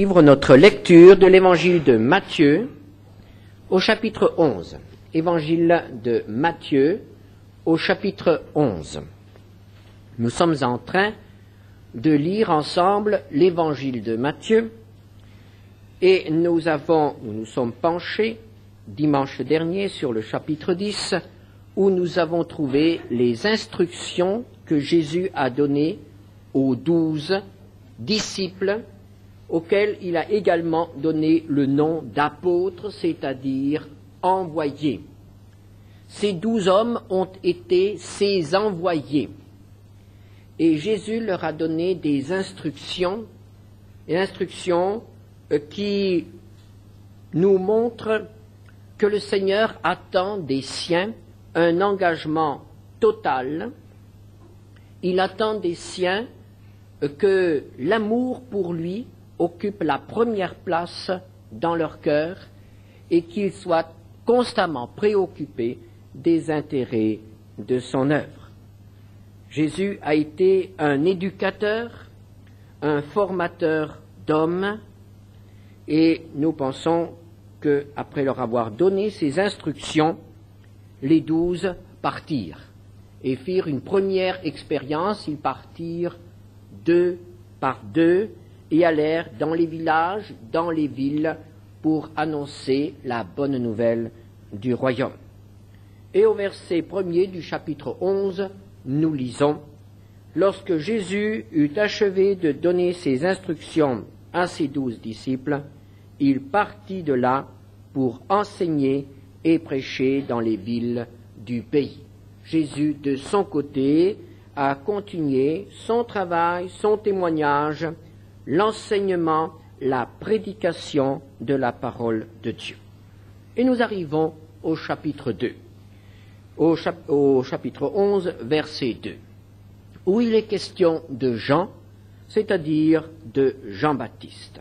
Livre notre lecture de l'évangile de Matthieu au chapitre 11. Évangile de Matthieu au chapitre 11. Nous sommes en train de lire ensemble l'évangile de Matthieu et nous nous sommes penchés dimanche dernier sur le chapitre 10 où nous avons trouvé les instructions que Jésus a données aux 12 disciples auquel il a également donné le nom d'apôtres, c'est-à-dire envoyés. Ces 12 hommes ont été ses envoyés. Et Jésus leur a donné des instructions qui nous montrent que le Seigneur attend des siens un engagement total. Il attend des siens que l'amour pour lui occupe la première place dans leur cœur et qu'ils soient constamment préoccupés des intérêts de son œuvre. Jésus a été un éducateur, un formateur d'hommes, et nous pensons qu'après leur avoir donné ces instructions, les 12 partirent et firent une première expérience. Ils partirent 2 par 2 et allèrent dans les villages, dans les villes, pour annoncer la bonne nouvelle du royaume. Et au verset 1er du chapitre 11, nous lisons « Lorsque Jésus eut achevé de donner ses instructions à ses 12 disciples, il partit de là pour enseigner et prêcher dans les villes du pays. » Jésus, de son côté, a continué son travail, son témoignage, l'enseignement, la prédication de la parole de Dieu. Et nous arrivons au chapitre 2, au chapitre 11, verset 2, où il est question de Jean, c'est-à-dire de Jean-Baptiste.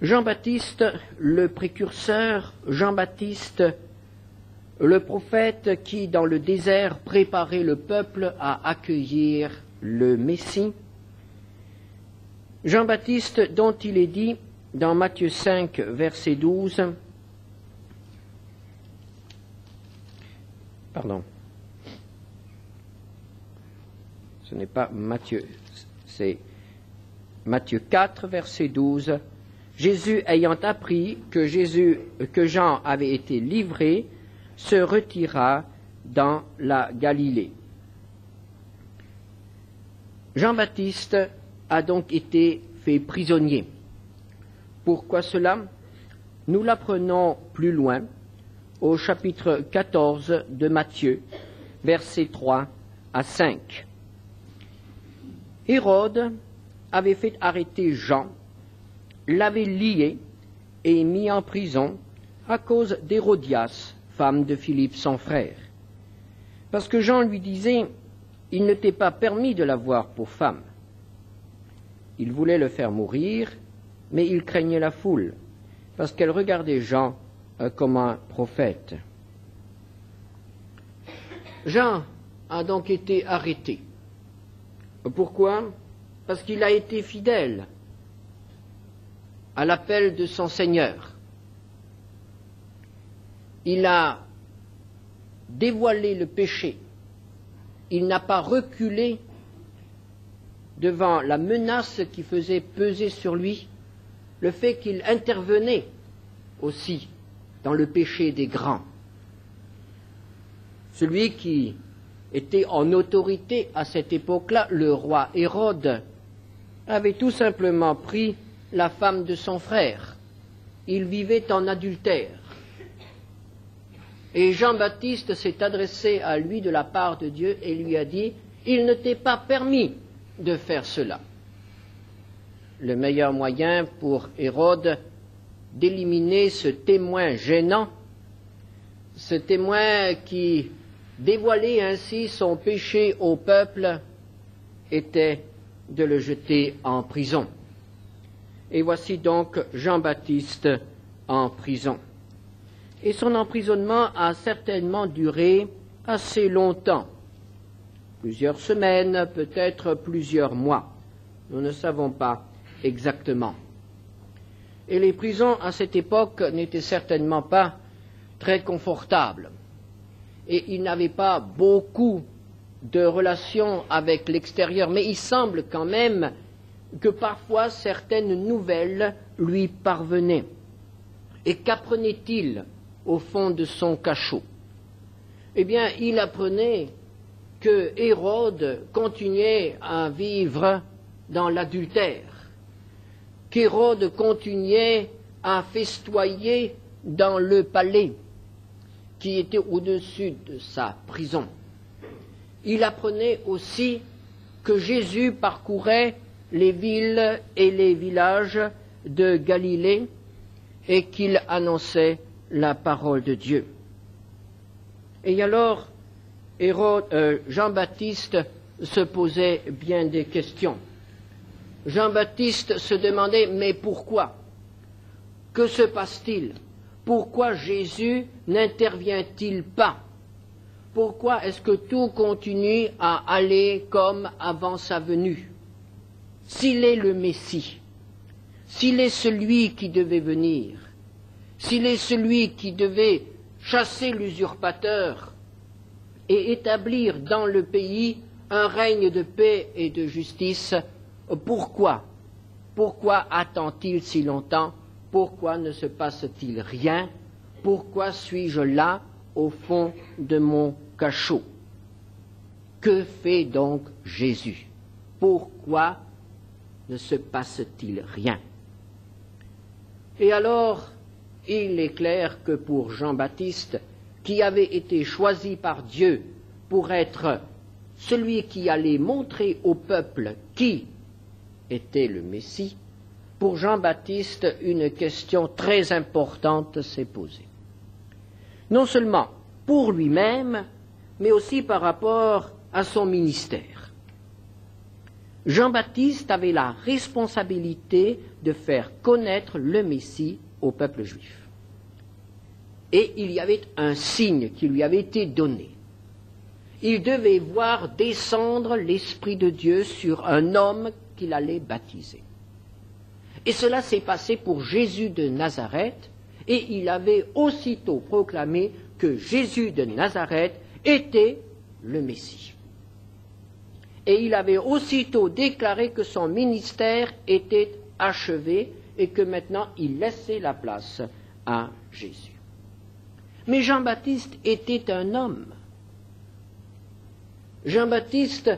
Jean-Baptiste, le précurseur, Jean-Baptiste, le prophète qui, dans le désert, préparait le peuple à accueillir le Messie. Jean-Baptiste, dont il est dit dans Matthieu 5, verset 12, ce n'est pas Matthieu, c'est Matthieu 4, verset 12, Jésus ayant appris que Jean avait été livré, se retira dans la Galilée. Jean-Baptiste a donc été fait prisonnier. Pourquoi cela? Nous l'apprenons plus loin, au chapitre 14 de Matthieu, versets 3 à 5. Hérode avait fait arrêter Jean, l'avait lié et mis en prison à cause d'Hérodias, femme de Philippe son frère. Parce que Jean lui disait, il ne t'est pas permis de l'avoir pour femme. Il voulait le faire mourir, mais il craignait la foule, parce qu'elle regardait Jean comme un prophète. Jean a donc été arrêté. Pourquoi? Parce qu'il a été fidèle à l'appel de son Seigneur. Il a dévoilé le péché. Il n'a pas reculé devant la menace qui faisait peser sur lui le fait qu'il intervenait aussi dans le péché des grands. Celui qui était en autorité à cette époque-là, le roi Hérode, avait tout simplement pris la femme de son frère. Il vivait en adultère. Et Jean-Baptiste s'est adressé à lui de la part de Dieu et lui a dit, « Il ne t'est pas permis de faire cela. » Le meilleur moyen pour Hérode d'éliminer ce témoin gênant, ce témoin qui dévoilait ainsi son péché au peuple, était de le jeter en prison. Et voici donc Jean-Baptiste en prison. Et son emprisonnement a certainement duré assez longtemps, plusieurs semaines, peut-être plusieurs mois. Nous ne savons pas exactement. Et les prisons à cette époque n'étaient certainement pas très confortables. Et ils n'avaient pas beaucoup de relations avec l'extérieur, mais il semble quand même que parfois certaines nouvelles lui parvenaient. Et qu'apprenait-il au fond de son cachot? Eh bien, il apprenait que Hérode continuait à vivre dans l'adultère, qu'Hérode continuait à festoyer dans le palais qui était au-dessus de sa prison. Il apprenait aussi que Jésus parcourait les villes et les villages de Galilée et qu'il annonçait la parole de Dieu. Et alors, Jean-Baptiste se posait bien des questions. Jean-Baptiste se demandait, mais pourquoi? Que se passe-t-il? Pourquoi Jésus n'intervient-il pas? Pourquoi est-ce que tout continue à aller comme avant sa venue? S'il est le Messie, s'il est celui qui devait venir, s'il est celui qui devait chasser l'usurpateur et établir dans le pays un règne de paix et de justice, pourquoi attend-il si longtemps? Pourquoi ne se passe-t-il rien? Pourquoi suis-je là, au fond de mon cachot? Que fait donc Jésus? Pourquoi ne se passe-t-il rien? Et alors, il est clair que pour Jean-Baptiste, qui avait été choisi par Dieu pour être celui qui allait montrer au peuple qui était le Messie, pour Jean-Baptiste, une question très importante s'est posée. Non seulement pour lui-même, mais aussi par rapport à son ministère. Jean-Baptiste avait la responsabilité de faire connaître le Messie au peuple juif. Et il y avait un signe qui lui avait été donné. Il devait voir descendre l'Esprit de Dieu sur un homme qu'il allait baptiser. Et cela s'est passé pour Jésus de Nazareth, et il avait aussitôt proclamé que Jésus de Nazareth était le Messie. Et il avait aussitôt déclaré que son ministère était achevé et que maintenant il laissait la place à Jésus. Mais Jean-Baptiste était un homme. Jean-Baptiste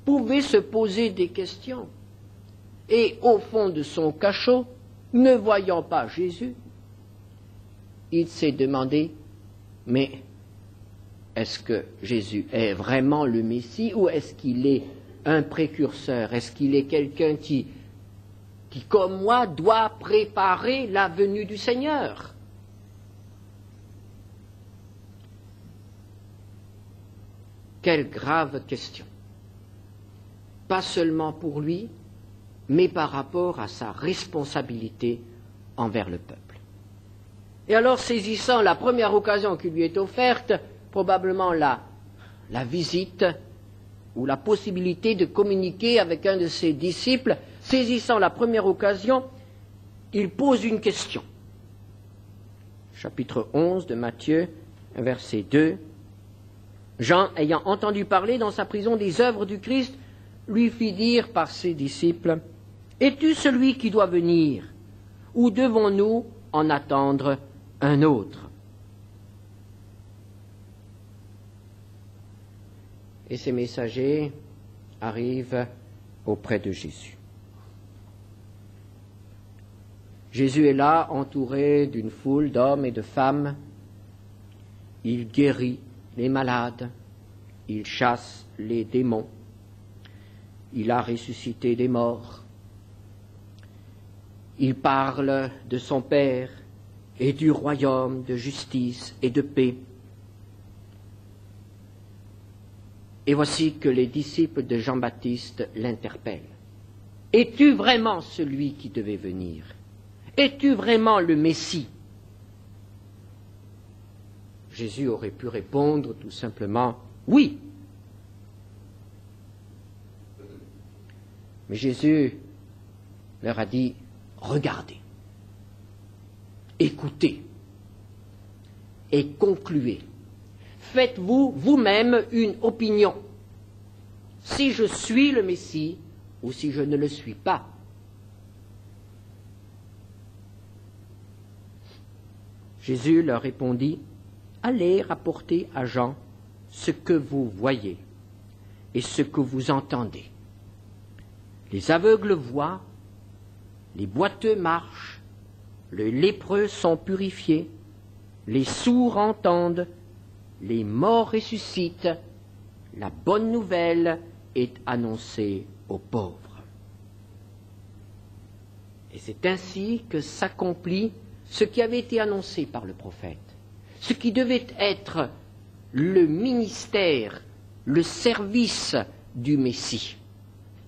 pouvait se poser des questions. Et au fond de son cachot, ne voyant pas Jésus, il s'est demandé, mais est-ce que Jésus est vraiment le Messie ou est-ce qu'il est un précurseur? Est-ce qu'il est quelqu'un qui, comme moi, doit préparer la venue du Seigneur? Quelle grave question. Pas seulement pour lui, mais par rapport à sa responsabilité envers le peuple. Et alors, saisissant la première occasion qui lui est offerte, probablement la visite ou la possibilité de communiquer avec un de ses disciples, saisissant la première occasion, il pose une question. Chapitre 11 de Matthieu, verset 2. Jean, ayant entendu parler dans sa prison des œuvres du Christ, lui fit dire par ses disciples, « Es-tu celui qui doit venir, ou devons-nous en attendre un autre ?» Et ces messagers arrivent auprès de Jésus. Jésus est là, entouré d'une foule d'hommes et de femmes. Il guérit les malades, il chasse les démons, il a ressuscité des morts. Il parle de son Père et du royaume de justice et de paix. Et voici que les disciples de Jean-Baptiste l'interpellent. « Es-tu vraiment celui qui devait venir? Es-tu vraiment le Messie ?» Jésus aurait pu répondre tout simplement « Oui ». Mais Jésus leur a dit, regardez, écoutez et concluez. Faites-vous vous-même une opinion, si je suis le Messie ou si je ne le suis pas. Jésus leur répondit, allez rapporter à Jean ce que vous voyez et ce que vous entendez. Les aveugles voient, les boiteux marchent, les lépreux sont purifiés, les sourds entendent, les morts ressuscitent, la bonne nouvelle est annoncée aux pauvres. Et c'est ainsi que s'accomplit ce qui avait été annoncé par le prophète, ce qui devait être le ministère, le service du Messie.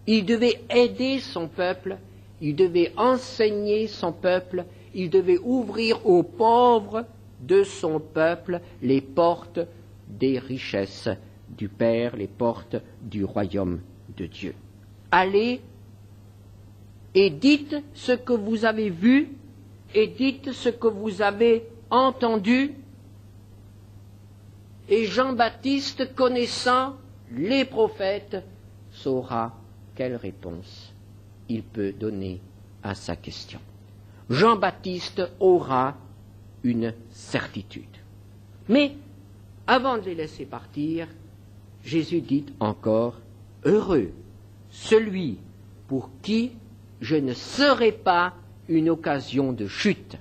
Il devait aider son peuple, il devait enseigner son peuple, il devait ouvrir aux pauvres de son peuple les portes des richesses du Père, les portes du royaume de Dieu. Allez et dites ce que vous avez vu et dites ce que vous avez entendu. Et Jean-Baptiste, connaissant les prophètes, saura quelle réponse il peut donner à sa question. Jean-Baptiste aura une certitude. Mais, avant de les laisser partir, Jésus dit encore, « Heureux celui pour qui je ne serai pas une occasion de chute. »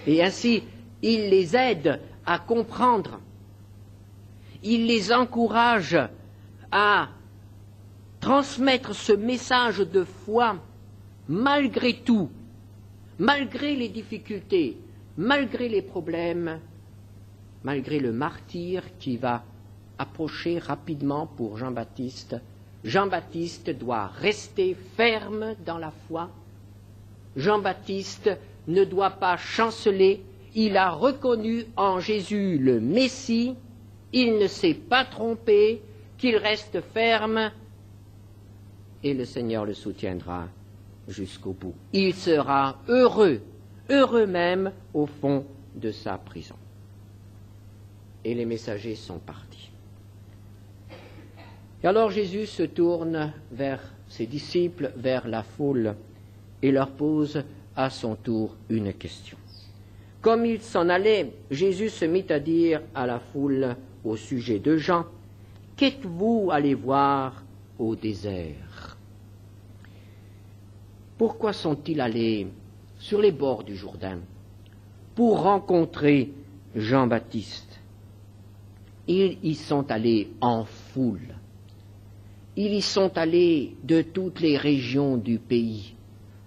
Et ainsi, il les aide à comprendre. Il les encourage à transmettre ce message de foi malgré tout, malgré les difficultés, malgré les problèmes, malgré le martyre qui va approcher rapidement pour Jean-Baptiste. Jean-Baptiste doit rester ferme dans la foi. Jean-Baptiste ne doit pas chanceler. Il a reconnu en Jésus le Messie. Il ne s'est pas trompé, qu'il reste ferme et le Seigneur le soutiendra jusqu'au bout. Il sera heureux, heureux même au fond de sa prison. Et les messagers sont partis. Et alors Jésus se tourne vers ses disciples, vers la foule, et leur pose à son tour une question. Comme il s'en allait, Jésus se mit à dire à la foule au sujet de Jean, « Qu'êtes-vous allés voir au désert ?» Pourquoi sont-ils allés sur les bords du Jourdain pour rencontrer Jean-Baptiste? Ils y sont allés en foule. Ils y sont allés de toutes les régions du pays,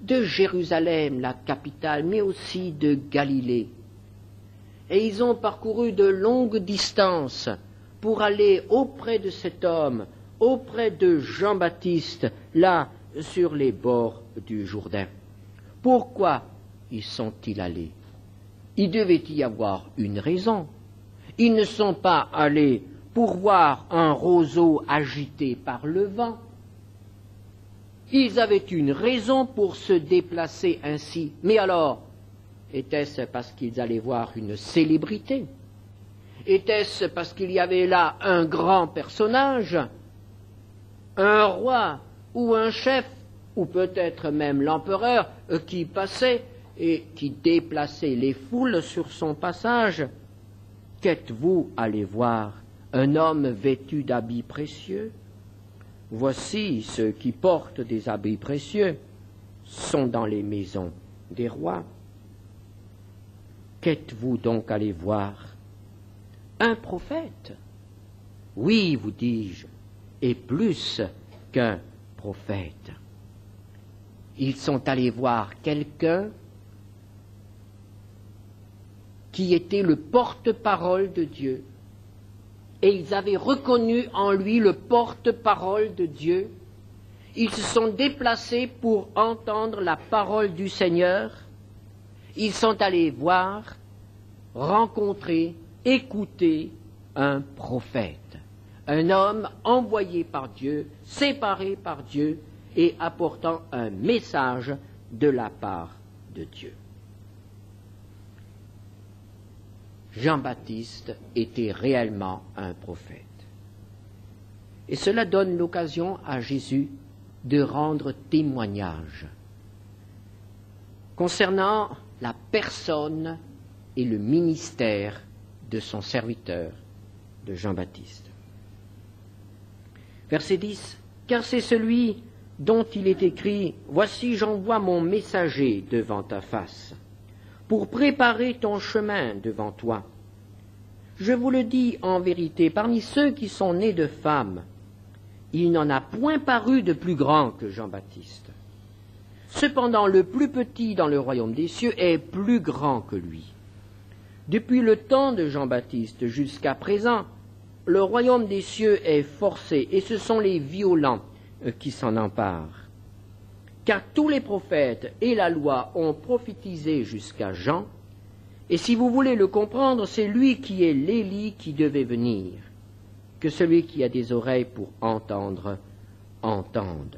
de Jérusalem, la capitale, mais aussi de Galilée. Et ils ont parcouru de longues distances pour aller auprès de cet homme, auprès de Jean-Baptiste, là, sur les bords du Jourdain. Pourquoi y sont-ils allés? Il devait y avoir une raison. Ils ne sont pas allés pour voir un roseau agité par le vent. Ils avaient une raison pour se déplacer ainsi. Mais alors, était-ce parce qu'ils allaient voir une célébrité? Était-ce parce qu'il y avait là un grand personnage, un roi ou un chef, ou peut-être même l'empereur qui passait et qui déplaçait les foules sur son passage? Qu'êtes-vous allés voir? Un homme vêtu d'habits précieux? Voici ceux qui portent des habits précieux sont dans les maisons des rois. Qu'êtes-vous donc allés voir? Un prophète? Oui, vous dis-je, et plus qu'un prophète. Ils sont allés voir quelqu'un qui était le porte-parole de Dieu. Et ils avaient reconnu en lui le porte-parole de Dieu. Ils se sont déplacés pour entendre la parole du Seigneur. Ils sont allés voir, rencontrer, écouter un prophète, un homme envoyé par Dieu, séparé par Dieu, et apportant un message de la part de Dieu. Jean-Baptiste était réellement un prophète. Et cela donne l'occasion à Jésus de rendre témoignage concernant la personne et le ministère de son serviteur, de Jean-Baptiste. Verset 10. « Car c'est celui dont il est écrit « Voici, j'envoie mon messager devant ta face, pour préparer ton chemin devant toi. Je vous le dis en vérité, parmi ceux qui sont nés de femmes, il n'en a point paru de plus grand que Jean-Baptiste. Cependant, le plus petit dans le royaume des cieux est plus grand que lui. Depuis le temps de Jean-Baptiste jusqu'à présent, le royaume des cieux est forcé, et ce sont les violents qui s'en emparent. Car tous les prophètes et la loi ont prophétisé jusqu'à Jean, et si vous voulez le comprendre, c'est lui qui est l'Élie qui devait venir. Que celui qui a des oreilles pour entendre, entende. »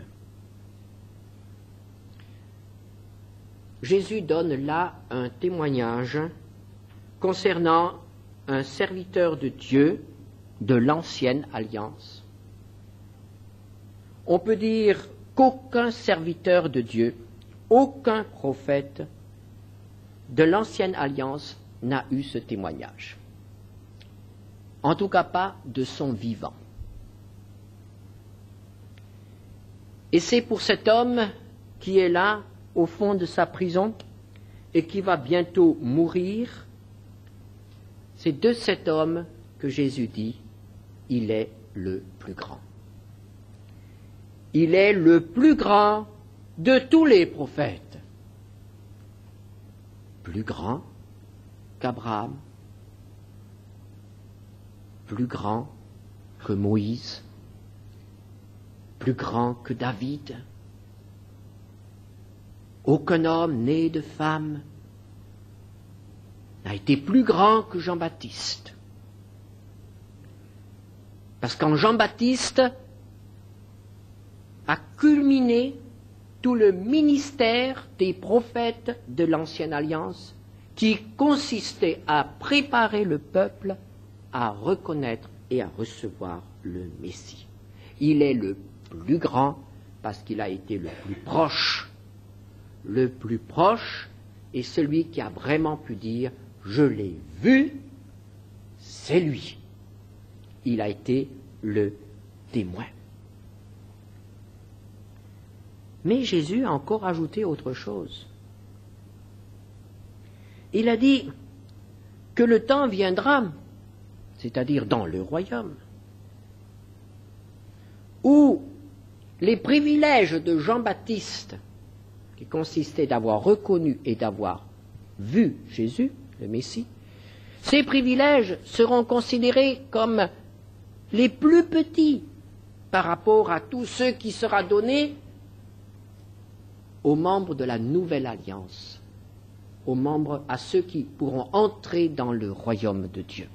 Jésus donne là un témoignage concernant un serviteur de Dieu de l'ancienne alliance. On peut dire qu'aucun serviteur de Dieu, aucun prophète de l'ancienne alliance n'a eu ce témoignage. En tout cas pas de son vivant. Et c'est pour cet homme qui est là, au fond de sa prison, et qui va bientôt mourir, c'est de cet homme que Jésus dit, il est le plus grand. Il est le plus grand de tous les prophètes. Plus grand qu'Abraham, plus grand que Moïse, plus grand que David. Aucun homme né de femme n'a été plus grand que Jean-Baptiste. Parce qu'en Jean-Baptiste a culminé tout le ministère des prophètes de l'Ancienne Alliance qui consistait à préparer le peuple à reconnaître et à recevoir le Messie. Il est le plus grand parce qu'il a été le plus proche. Le plus proche est celui qui a vraiment pu dire « Je l'ai vu, c'est lui ». Il a été le témoin. Mais Jésus a encore ajouté autre chose. Il a dit que le temps viendra, c'est-à-dire dans le royaume, où les privilèges de Jean-Baptiste, qui consistaient d'avoir reconnu et d'avoir vu Jésus, le Messie, ces privilèges seront considérés comme les plus petits par rapport à tout ce qui sera donné aux membres de la nouvelle alliance, aux membres, à ceux qui pourront entrer dans le royaume de Dieu.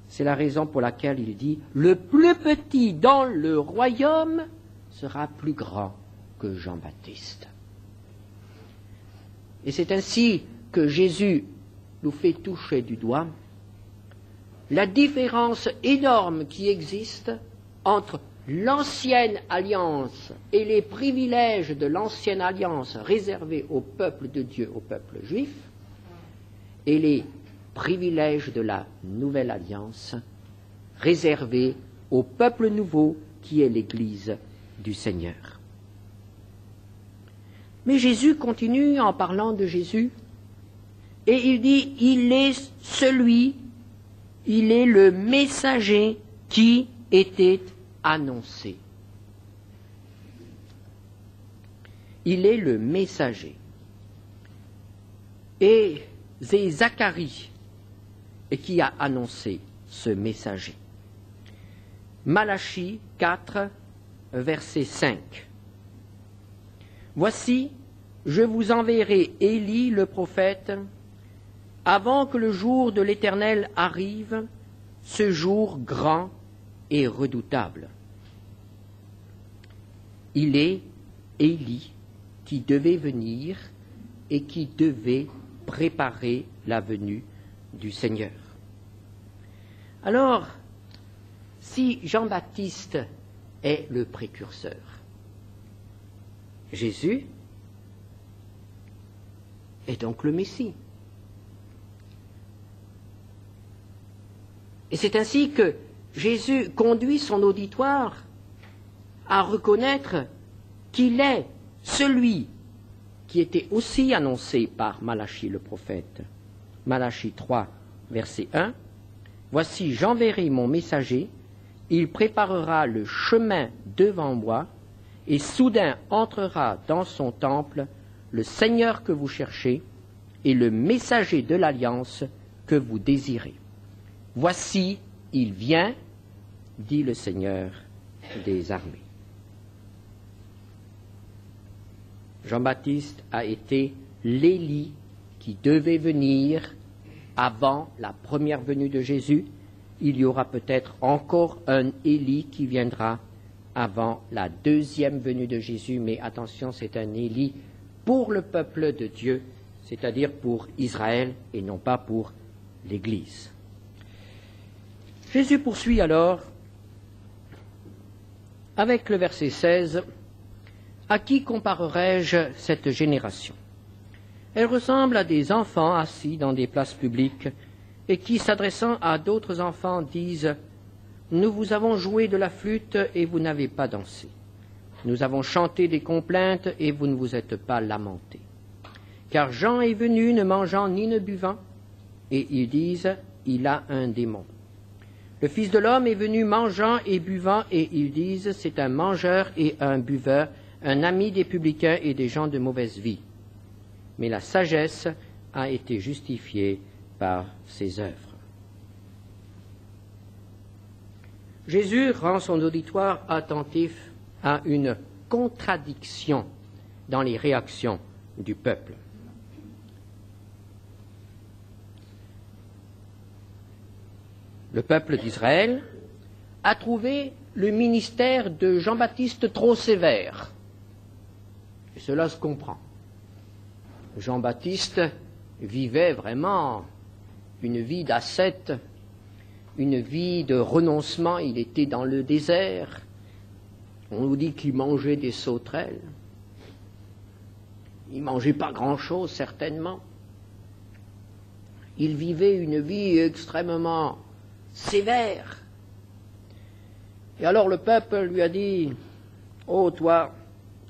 C'est la raison pour laquelle il dit « Le plus petit dans le royaume sera plus grand que Jean-Baptiste. » Et c'est ainsi que Jésus nous fait toucher du doigt la différence énorme qui existe entre l'ancienne alliance et les privilèges de l'ancienne alliance réservés au peuple de Dieu, au peuple juif, et les privilèges de la nouvelle alliance réservés au peuple nouveau qui est l'Église du Seigneur. Mais Jésus continue en parlant de Jésus, et il dit, il est celui, il est le messager qui était annoncé. Il est le messager. Et c'est Zacharie qui a annoncé ce messager. Malachie 4, verset 5. Voici, je vous enverrai Élie le prophète, avant que le jour de l'Éternel arrive, ce jour grand et redoutable. Il est Élie qui devait venir et qui devait préparer la venue du Seigneur. Alors, si Jean-Baptiste est le précurseur, Jésus est donc le Messie. Et c'est ainsi que Jésus conduit son auditoire à reconnaître qu'il est celui qui était aussi annoncé par Malachie le prophète. Malachie 3, verset 1. « Voici, j'enverrai mon messager, il préparera le chemin devant moi, et soudain entrera dans son temple le Seigneur que vous cherchez, et le messager de l'alliance que vous désirez. Voici, il vient, dit le Seigneur des armées. » Jean-Baptiste a été l'Élie qui devait venir avant la première venue de Jésus. Il y aura peut-être encore un Élie qui viendra avant la deuxième venue de Jésus, mais attention, c'est un Élie pour le peuple de Dieu, c'est-à-dire pour Israël et non pas pour l'Église. Jésus poursuit alors avec le verset 16. « À qui comparerai-je cette génération ? Elle ressemble à des enfants assis dans des places publiques et qui, s'adressant à d'autres enfants, disent « Nous vous avons joué de la flûte et vous n'avez pas dansé. Nous avons chanté des complaintes et vous ne vous êtes pas lamentés. Car Jean est venu ne mangeant ni ne buvant, et ils disent « Il a un démon. » Le Fils de l'homme est venu mangeant et buvant, et ils disent « C'est un mangeur et un buveur, un ami des publicains et des gens de mauvaise vie. » Mais la sagesse a été justifiée par ses œuvres. Jésus rend son auditoire attentif à une contradiction dans les réactions du peuple. Le peuple d'Israël a trouvé le ministère de Jean-Baptiste trop sévère. Et cela se comprend. Jean-Baptiste vivait vraiment une vie d'ascète, une vie de renoncement. Il était dans le désert. On nous dit qu'il mangeait des sauterelles. Il ne mangeait pas grand-chose, certainement. Il vivait une vie extrêmement sévère. Et alors le peuple lui a dit « Oh, toi,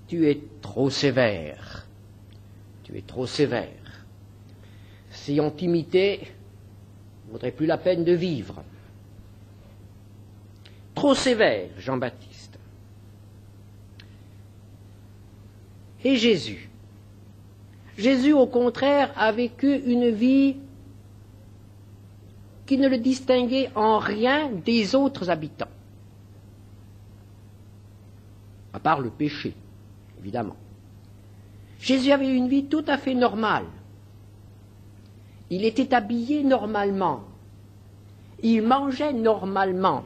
tu es trop sévère. Tu es trop sévère. Si on t'imitait, il ne vaudrait plus la peine de vivre. » Trop sévère, Jean-Baptiste. Et Jésus. Jésus, au contraire, a vécu une vie qui ne le distinguait en rien des autres habitants, à part le péché, évidemment. Jésus avait une vie tout à fait normale. Il était habillé normalement. Il mangeait normalement.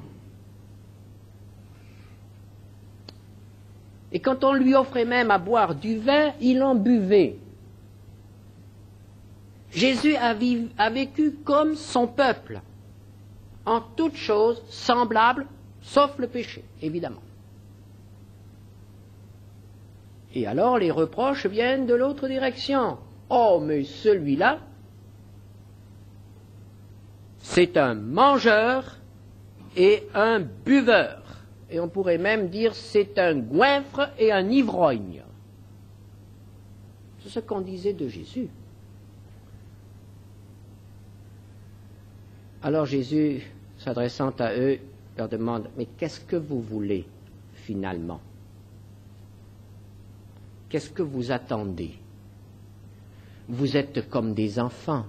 Et quand on lui offrait même à boire du vin, il en buvait. Jésus a vécu comme son peuple, en toutes choses semblables, sauf le péché, évidemment. Et alors les reproches viennent de l'autre direction. Oh, mais celui-là, c'est un mangeur et un buveur. Et on pourrait même dire c'est un goinfre et un ivrogne. C'est ce qu'on disait de Jésus. Alors Jésus, s'adressant à eux, leur demande, mais qu'est-ce que vous voulez finalement? Qu'est-ce que vous attendez? Vous êtes comme des enfants.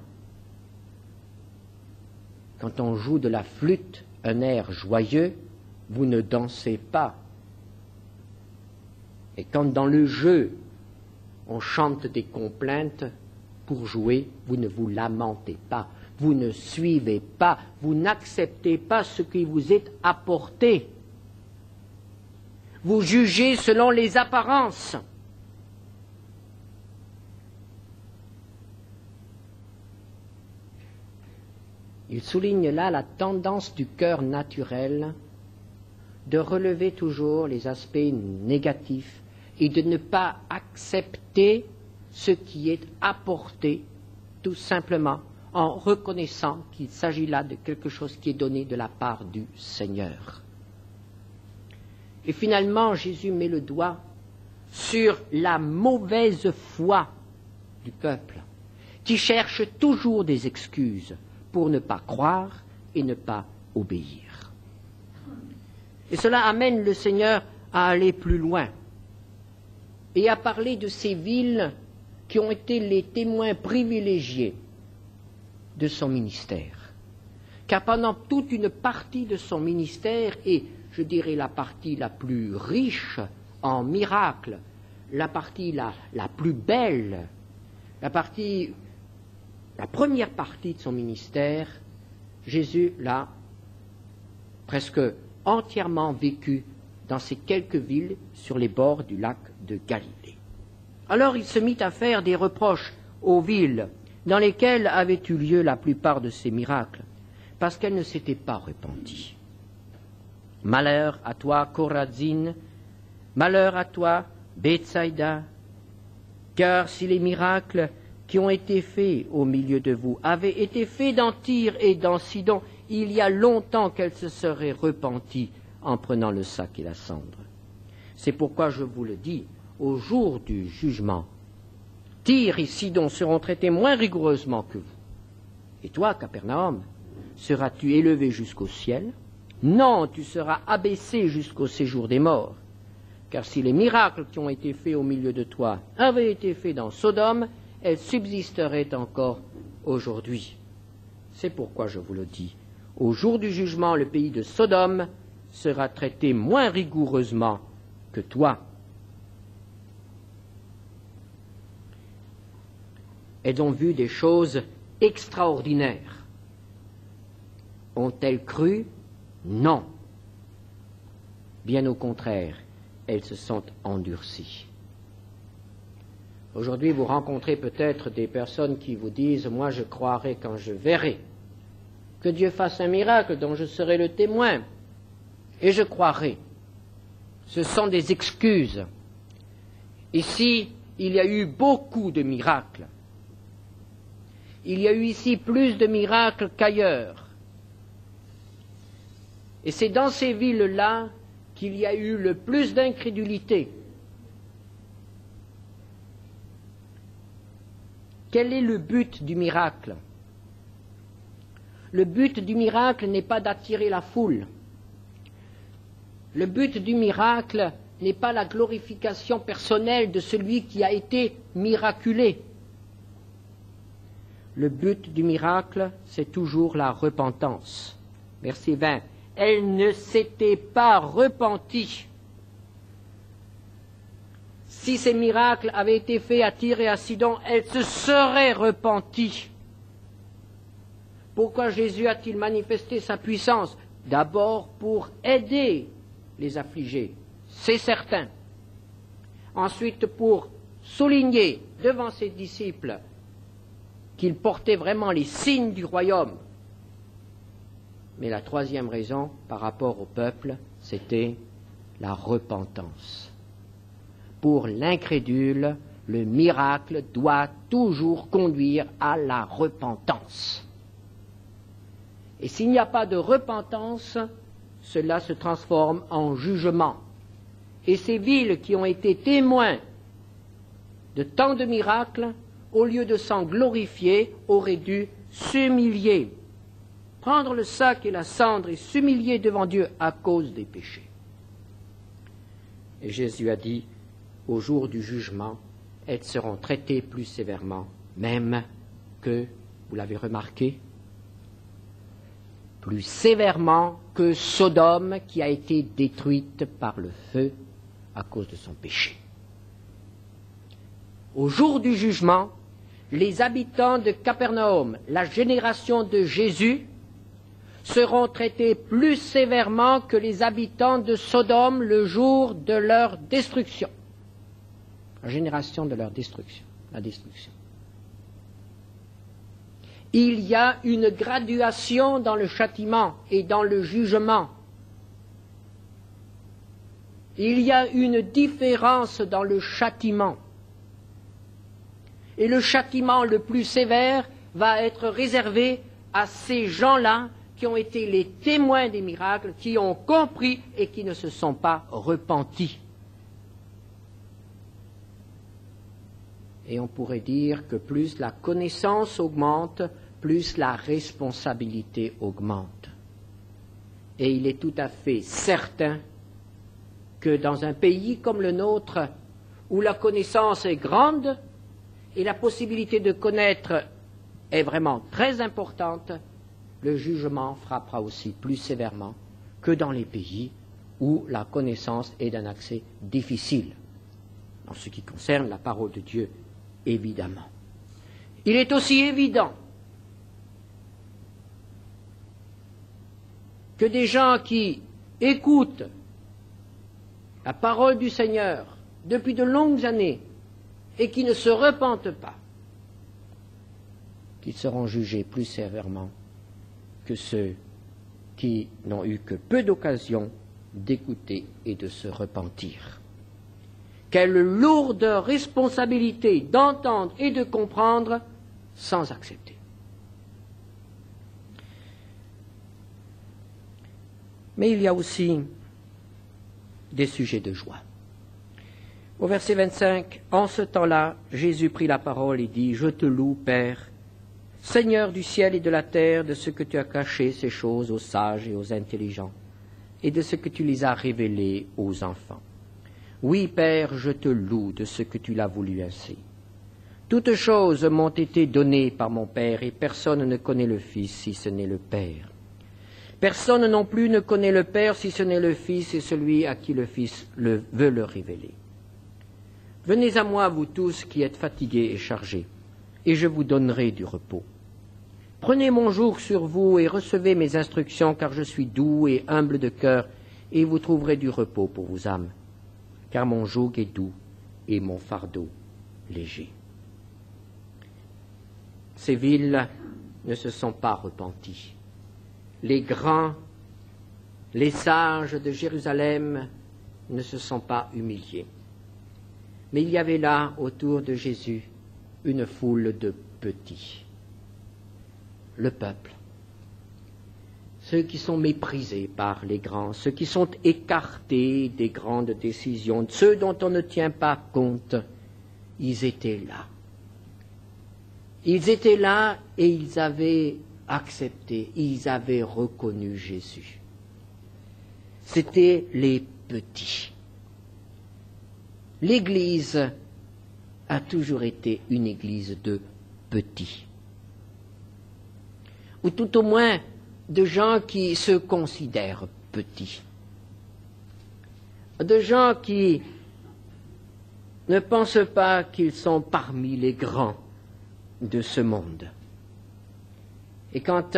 Quand on joue de la flûte, un air joyeux, vous ne dansez pas. Et quand dans le jeu, on chante des complaintes pour jouer, vous ne vous lamentez pas. Vous ne suivez pas, vous n'acceptez pas ce qui vous est apporté. Vous jugez selon les apparences. Il souligne là la tendance du cœur naturel de relever toujours les aspects négatifs et de ne pas accepter ce qui est apporté tout simplement en reconnaissant qu'il s'agit là de quelque chose qui est donné de la part du Seigneur. Et finalement, Jésus met le doigt sur la mauvaise foi du peuple, qui cherche toujours des excuses pour ne pas croire et ne pas obéir. Et cela amène le Seigneur à aller plus loin et à parler de ces villes qui ont été les témoins privilégiés de son ministère. Car pendant toute une partie de son ministère, et je dirais la partie la plus riche en miracles, la partie la plus belle, la première partie de son ministère, Jésus l'a presque entièrement vécu dans ces quelques villes sur les bords du lac de Galilée. Alors il se mit à faire des reproches aux villes dans lesquelles avaient eu lieu la plupart de ces miracles, parce qu'elles ne s'étaient pas repenties. Malheur à toi, Chorazine, malheur à toi, Bethsaïda, car si les miracles qui ont été faits au milieu de vous avaient été faits dans Tyr et dans Sidon, il y a longtemps qu'elles se seraient repenties en prenant le sac et la cendre. C'est pourquoi je vous le dis, au jour du jugement, Tyr et Sidon seront traités moins rigoureusement que vous. Et toi, Capernaum, seras-tu élevé jusqu'au ciel? Non, tu seras abaissé jusqu'au séjour des morts. Car si les miracles qui ont été faits au milieu de toi avaient été faits dans Sodome, elles subsisteraient encore aujourd'hui. C'est pourquoi je vous le dis, au jour du jugement, le pays de Sodome sera traité moins rigoureusement que toi. Elles ont vu des choses extraordinaires. Ont-elles cru? Non. Bien au contraire, elles se sont endurcies. Aujourd'hui, vous rencontrez peut-être des personnes qui vous disent « Moi, je croirai quand je verrai. Que Dieu fasse un miracle dont je serai le témoin. Et je croirai. » Ce sont des excuses. Ici, il y a eu beaucoup de miracles. Il y a eu ici plus de miracles qu'ailleurs. Et c'est dans ces villes-là qu'il y a eu le plus d'incrédulité. Quel est le but du miracle? Le but du miracle n'est pas d'attirer la foule. Le but du miracle n'est pas la glorification personnelle de celui qui a été miraculé. Le but du miracle, c'est toujours la repentance. Verset 20. Elle ne s'était pas repentie. Si ces miracles avaient été faits à Tyr et à Sidon, elle se serait repentie. Pourquoi Jésus a-t-il manifesté sa puissance? D'abord pour aider les affligés, c'est certain. Ensuite pour souligner devant ses disciples qu'il portait vraiment les signes du royaume. Mais la troisième raison, par rapport au peuple, c'était la repentance. Pour l'incrédule, le miracle doit toujours conduire à la repentance. Et s'il n'y a pas de repentance, cela se transforme en jugement. Et ces villes qui ont été témoins de tant de miracles, au lieu de s'en glorifier, auraient dû s'humilier, prendre le sac et la cendre et s'humilier devant Dieu à cause des péchés. Et Jésus a dit, au jour du jugement, elles seront traitées plus sévèrement, même que, vous l'avez remarqué, plus sévèrement que Sodome qui a été détruite par le feu à cause de son péché. Au jour du jugement, les habitants de Capernaum, la génération de Jésus, seront traités plus sévèrement que les habitants de Sodome le jour de leur destruction. La génération de leur destruction, la destruction. Il y a une graduation dans le châtiment et dans le jugement. Il y a une différence dans le châtiment. Et le châtiment le plus sévère va être réservé à ces gens-là qui ont été les témoins des miracles, qui ont compris et qui ne se sont pas repentis. Et on pourrait dire que plus la connaissance augmente, plus la responsabilité augmente. Et il est tout à fait certain que dans un pays comme le nôtre, où la connaissance est grande et la possibilité de connaître est vraiment très importante, le jugement frappera aussi plus sévèrement que dans les pays où la connaissance est d'un accès difficile, en ce qui concerne la parole de Dieu, évidemment. Il est aussi évident que des gens qui écoutent la parole du Seigneur depuis de longues années et qui ne se repentent pas, qu'ils seront jugés plus sévèrement que ceux qui n'ont eu que peu d'occasion d'écouter et de se repentir. Quelle lourde responsabilité d'entendre et de comprendre sans accepter. Mais il y a aussi des sujets de joie. Au verset 25, « En ce temps-là, Jésus prit la parole et dit, « Je te loue, Père, Seigneur du ciel et de la terre, de ce que tu as caché ces choses aux sages et aux intelligents, et de ce que tu les as révélées aux enfants. Oui, Père, je te loue de ce que tu l'as voulu ainsi. Toutes choses m'ont été données par mon Père, et personne ne connaît le Fils si ce n'est le Père. Personne non plus ne connaît le Père si ce n'est le Fils et celui à qui le Fils veut le révéler. Venez à moi, vous tous qui êtes fatigués et chargés, et je vous donnerai du repos. Prenez mon joug sur vous et recevez mes instructions, car je suis doux et humble de cœur, et vous trouverez du repos pour vos âmes, car mon joug est doux et mon fardeau léger. » Ces villes ne se sont pas repenties. Les grands, les sages de Jérusalem ne se sont pas humiliés. Mais il y avait là, autour de Jésus, une foule de petits. Le peuple. Ceux qui sont méprisés par les grands, ceux qui sont écartés des grandes décisions, ceux dont on ne tient pas compte, ils étaient là. Ils étaient là et ils avaient accepté, ils avaient reconnu Jésus. C'étaient les petits. L'Église a toujours été une Église de petits. Ou tout au moins de gens qui se considèrent petits. De gens qui ne pensent pas qu'ils sont parmi les grands de ce monde. Et quand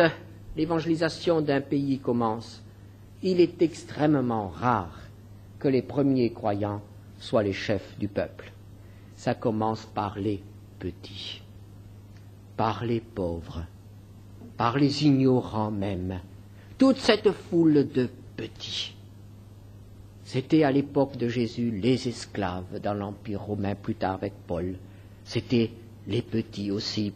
l'évangélisation d'un pays commence, il est extrêmement rare que les premiers croyants soient les chefs du peuple. Ça commence par les petits, par les pauvres, par les ignorants même. Toute cette foule de petits. C'était à l'époque de Jésus les esclaves dans l'Empire romain, plus tard avec Paul. C'était les petits aussi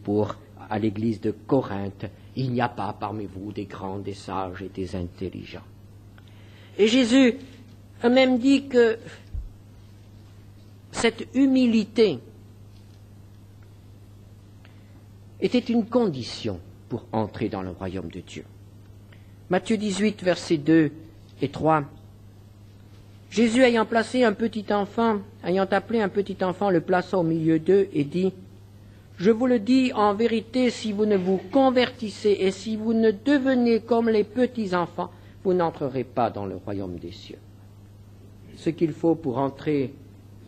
à l'église de Corinthe. Il n'y a pas parmi vous des grands, des sages et des intelligents. Et Jésus a même dit que cette humilité était une condition pour entrer dans le royaume de Dieu. Matthieu 18, versets 2 et 3. Jésus ayant appelé un petit enfant, le plaça au milieu d'eux et dit, « Je vous le dis en vérité, si vous ne vous convertissez et si vous ne devenez comme les petits enfants, vous n'entrerez pas dans le royaume des cieux. » Ce qu'il faut pour entrer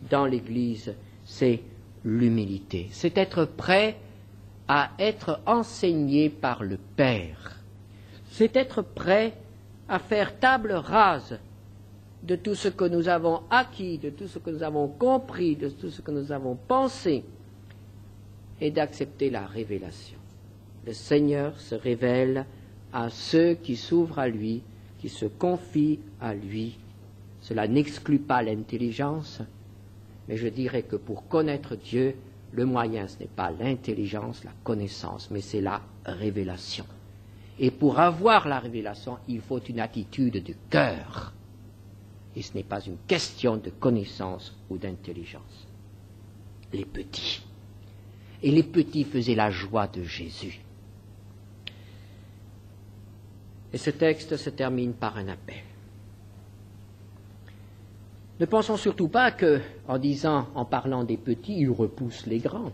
dans l'Église, c'est l'humilité. C'est être prêt à être enseigné par le Père. c'est être prêt à faire table rase de tout ce que nous avons acquis, de tout ce que nous avons compris, de tout ce que nous avons pensé, et d'accepter la révélation. Le Seigneur se révèle à ceux qui s'ouvrent à lui, qui se confient à lui. Cela n'exclut pas l'intelligence, mais je dirais que pour connaître Dieu, le moyen, ce n'est pas l'intelligence, la connaissance, mais c'est la révélation. Et pour avoir la révélation, il faut une attitude du cœur. Et ce n'est pas une question de connaissance ou d'intelligence. Les petits. Et les petits faisaient la joie de Jésus. Et ce texte se termine par un appel. Ne pensons surtout pas que, en parlant des petits, il repousse les grands.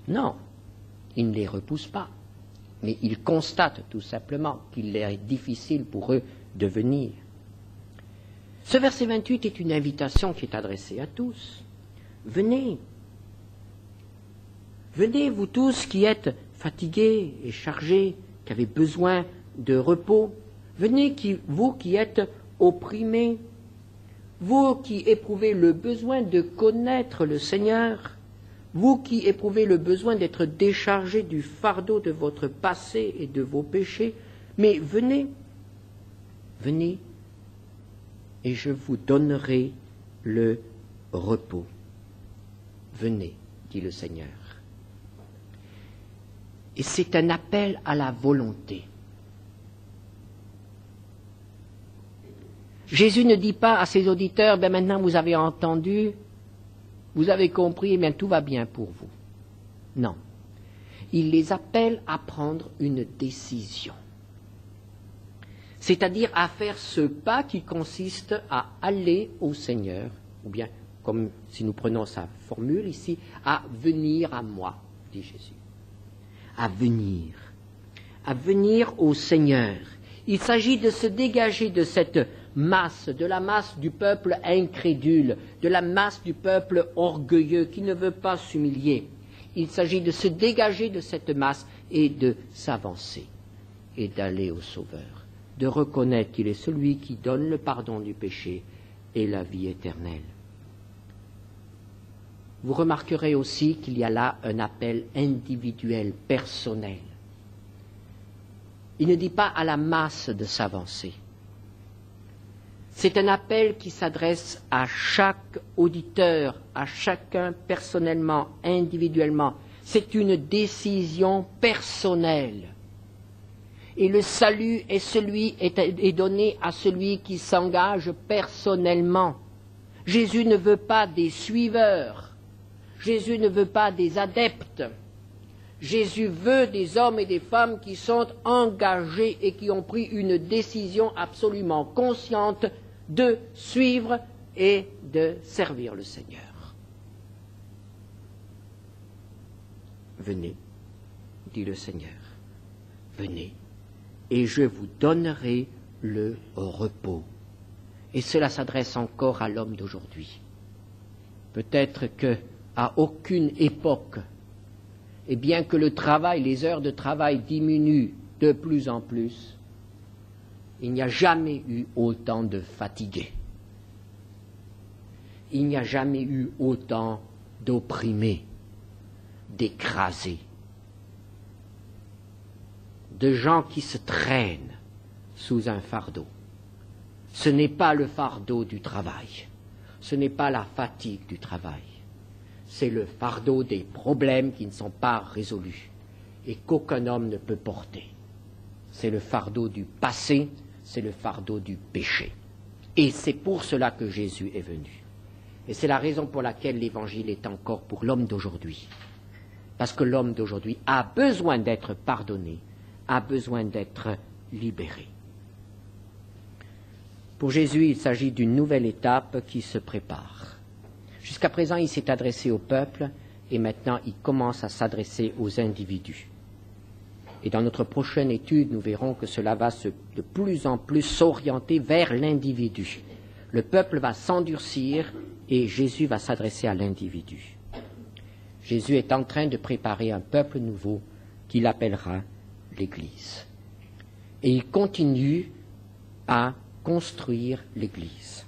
Non, il ne les repousse pas. Mais il constate tout simplement qu'il est difficile pour eux de venir. Ce verset 28 est une invitation qui est adressée à tous. Venez. Venez, vous tous qui êtes fatigués et chargés, qui avez besoin de repos. Venez, vous qui êtes opprimés, vous qui éprouvez le besoin de connaître le Seigneur, vous qui éprouvez le besoin d'être déchargés du fardeau de votre passé et de vos péchés, mais venez, venez, et je vous donnerai le repos. Venez, dit le Seigneur. Et c'est un appel à la volonté. Jésus ne dit pas à ses auditeurs, maintenant vous avez entendu, vous avez compris, tout va bien pour vous. Non. Il les appelle à prendre une décision. C'est-à-dire à faire ce pas qui consiste à aller au Seigneur, ou bien, comme si nous prenons sa formule ici, à venir à moi, dit Jésus. À venir au Seigneur. Il s'agit de se dégager de cette masse, de la masse du peuple incrédule, de la masse du peuple orgueilleux qui ne veut pas s'humilier. Il s'agit de se dégager de cette masse et de s'avancer et d'aller au Sauveur, de reconnaître qu'il est celui qui donne le pardon du péché et la vie éternelle. Vous remarquerez aussi qu'il y a là un appel individuel, personnel. Il ne dit pas à la masse de s'avancer. C'est un appel qui s'adresse à chaque auditeur, à chacun personnellement, individuellement. C'est une décision personnelle. Et le salut est donné à celui qui s'engage personnellement. Jésus ne veut pas des suiveurs. Jésus ne veut pas des adeptes. Jésus veut des hommes et des femmes qui sont engagés et qui ont pris une décision absolument consciente de suivre et de servir le Seigneur. Venez, dit le Seigneur, venez, et je vous donnerai le repos. Et cela s'adresse encore à l'homme d'aujourd'hui. Peut-être qu'à aucune époque, et bien que le travail, les heures de travail diminuent de plus en plus, il n'y a jamais eu autant de fatigués. Il n'y a jamais eu autant d'opprimés, d'écrasés, de gens qui se traînent sous un fardeau. Ce n'est pas le fardeau du travail, ce n'est pas la fatigue du travail. C'est le fardeau des problèmes qui ne sont pas résolus et qu'aucun homme ne peut porter. C'est le fardeau du passé, c'est le fardeau du péché. Et c'est pour cela que Jésus est venu. Et c'est la raison pour laquelle l'Évangile est encore pour l'homme d'aujourd'hui. Parce que l'homme d'aujourd'hui a besoin d'être pardonné, a besoin d'être libéré. Pour Jésus, il s'agit d'une nouvelle étape qui se prépare. Jusqu'à présent, il s'est adressé au peuple et maintenant, il commence à s'adresser aux individus. Et dans notre prochaine étude, nous verrons que cela va de plus en plus s'orienter vers l'individu. Le peuple va s'endurcir et Jésus va s'adresser à l'individu. Jésus est en train de préparer un peuple nouveau qu'il appellera l'Église. Et il continue à construire l'Église.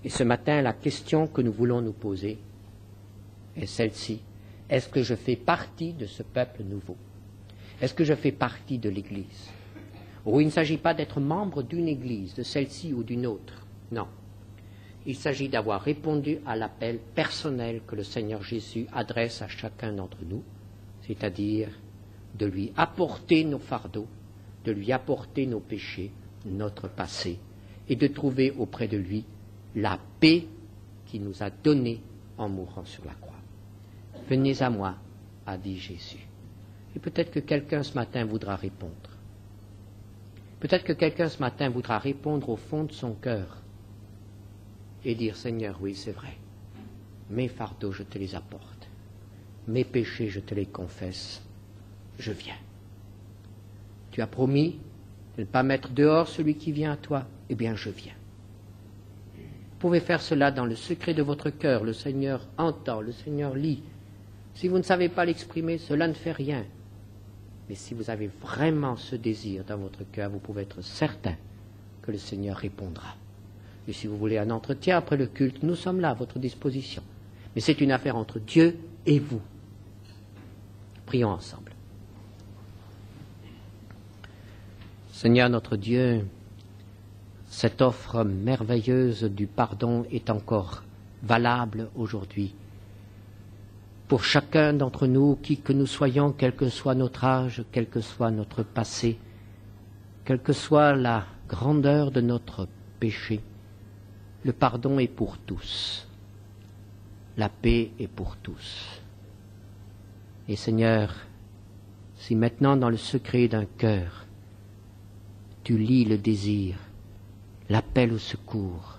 Et ce matin, la question que nous voulons nous poser est celle-ci. Est-ce que je fais partie de ce peuple nouveau? Est-ce que je fais partie de l'Église? Ou il ne s'agit pas d'être membre d'une Église, de celle-ci ou d'une autre. Non. Il s'agit d'avoir répondu à l'appel personnel que le Seigneur Jésus adresse à chacun d'entre nous, c'est-à-dire de lui apporter nos fardeaux, de lui apporter nos péchés, notre passé, et de trouver auprès de lui la paix qu'il nous a donnée en mourant sur la croix. Venez à moi, a dit Jésus. Et peut-être que quelqu'un ce matin voudra répondre. Peut-être que quelqu'un ce matin voudra répondre au fond de son cœur et dire, Seigneur, oui, c'est vrai, mes fardeaux, je te les apporte, mes péchés, je te les confesse, je viens. Tu as promis de ne pas mettre dehors celui qui vient à toi, eh bien, je viens. Vous pouvez faire cela dans le secret de votre cœur, le Seigneur entend, le Seigneur lit. Si vous ne savez pas l'exprimer, cela ne fait rien. Mais si vous avez vraiment ce désir dans votre cœur, vous pouvez être certain que le Seigneur répondra. Et si vous voulez un entretien après le culte, nous sommes là à votre disposition. Mais c'est une affaire entre Dieu et vous. Prions ensemble. Seigneur notre Dieu, cette offre merveilleuse du pardon est encore valable aujourd'hui. Pour chacun d'entre nous, qui que nous soyons, quel que soit notre âge, quel que soit notre passé, quelle que soit la grandeur de notre péché, le pardon est pour tous. La paix est pour tous. Et Seigneur, si maintenant dans le secret d'un cœur, tu lis le désir, l'appel au secours,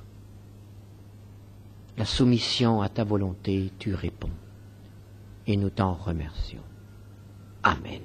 la soumission à ta volonté, tu réponds. Et nous t'en remercions. Amen.